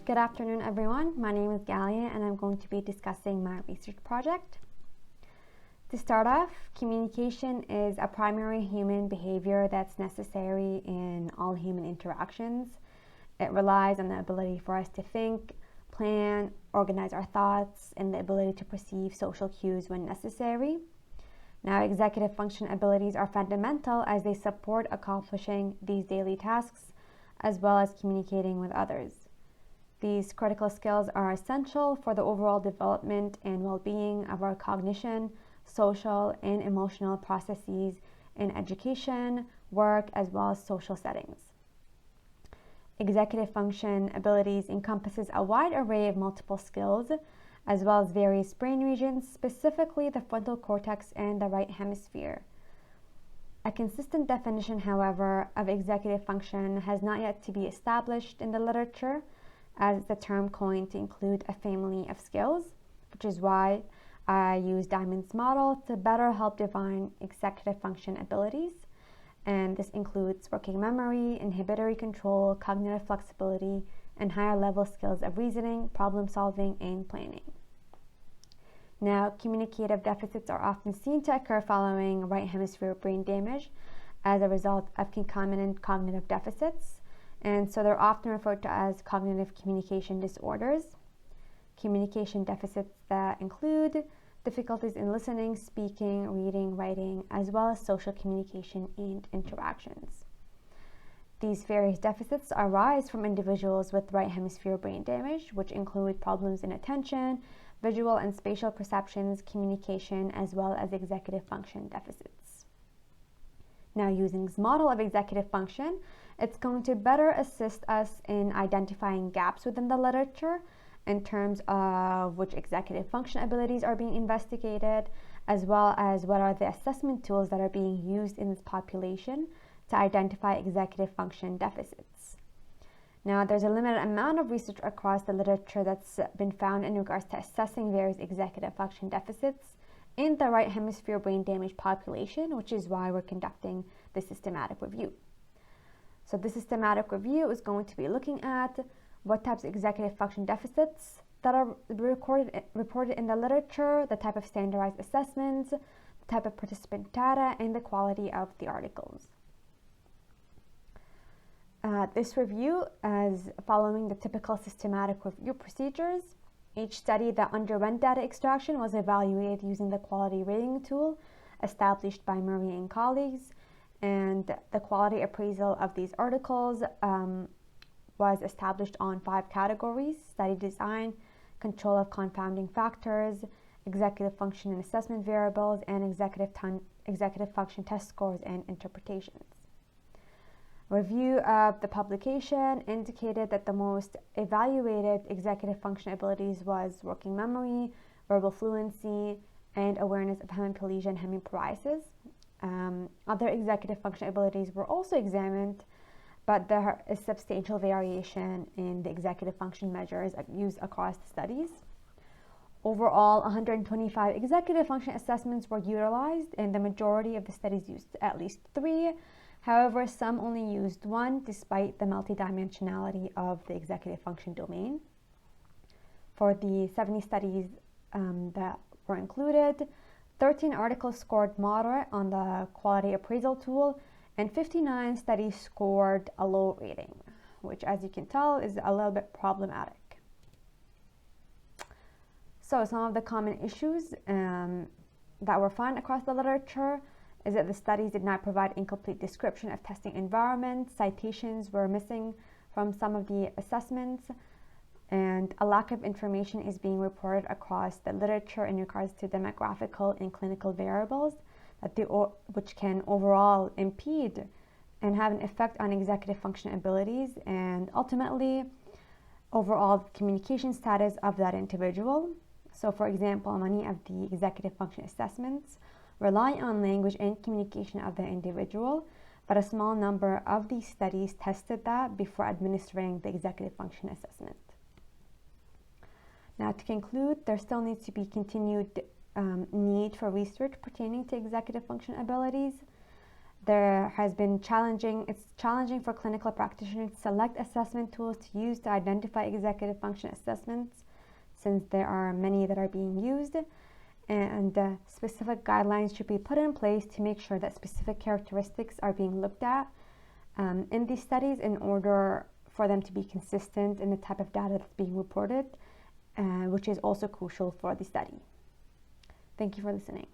Good afternoon, everyone. My name is Galia, and I'm going to be discussing my research project. To start off, communication is a primary human behavior that's necessary in all human interactions. It relies on the ability for us to think, plan, organize our thoughts, and the ability to perceive social cues when necessary. Now, executive function abilities are fundamental as they support accomplishing these daily tasks as well as communicating with others. These critical skills are essential for the overall development and well-being of our cognition, social, and emotional processes in education, work, as well as social settings. Executive function abilities encompasses a wide array of multiple skills, as well as various brain regions, specifically the frontal cortex and the right hemisphere. A consistent definition, however, of executive function has not yet to be established in the literature, as the term coined to include a family of skills, which is why I use Diamond's model to better help define executive function abilities. And this includes working memory, inhibitory control, cognitive flexibility, and higher level skills of reasoning, problem solving, and planning. Now, communicative deficits are often seen to occur following right hemisphere brain damage as a result of concomitant cognitive deficits, and so they're often referred to as cognitive communication disorders. Communication deficits that include difficulties in listening, speaking, reading, writing, as well as social communication and interactions. These various deficits arise from individuals with right hemisphere brain damage, which include problems in attention, visual and spatial perceptions, communication, as well as executive function deficits. Now, using this model of executive function, it's going to better assist us in identifying gaps within the literature in terms of which executive function abilities are being investigated, as well as what are the assessment tools that are being used in this population to identify executive function deficits. Now, there's a limited amount of research across the literature that's been found in regards to assessing various executive function deficits in the right hemisphere brain damage population, which is why we're conducting this systematic review. So the systematic review is going to be looking at what types of executive function deficits that are reported in the literature, the type of standardized assessments, the type of participant data, and the quality of the articles. This review is following the typical systematic review procedures. Each study that underwent data extraction was evaluated using the quality rating tool established by Murray and colleagues, and the quality appraisal of these articles was established on 5 categories: study design, control of confounding factors, executive function and assessment variables, and executive function test scores and interpretations. Review of the publication indicated that the most evaluated executive function abilities was working memory, verbal fluency, and awareness of hemiplegia and hemiparesis. Other executive function abilities were also examined, but there is substantial variation in the executive function measures used across the studies. Overall, 125 executive function assessments were utilized, and the majority of the studies used at least 3. However, some only used 1 despite the multidimensionality of the executive function domain. For the 70 studies that were included, 13 articles scored moderate on the quality appraisal tool, and 59 studies scored a low rating, which, as you can tell, is a little bit problematic. So some of the common issues that were found across the literature is that the studies did not provide incomplete description of testing environments, citations were missing from some of the assessments, and a lack of information is being reported across the literature in regards to demographical and clinical variables which can overall impede and have an effect on executive function abilities and ultimately overall communication status of that individual. So, for example, many of the executive function assessments rely on language and communication of the individual, but a small number of these studies tested that before administering the executive function assessment. Now, to conclude, there still needs to be continued need for research pertaining to executive function abilities. There has been it's challenging for clinical practitioners to select assessment tools to use to identify executive function assessments, since there are many that are being used, and specific guidelines should be put in place to make sure that specific characteristics are being looked at in these studies in order for them to be consistent in the type of data that's being reported, which is also crucial for the study. Thank you for listening.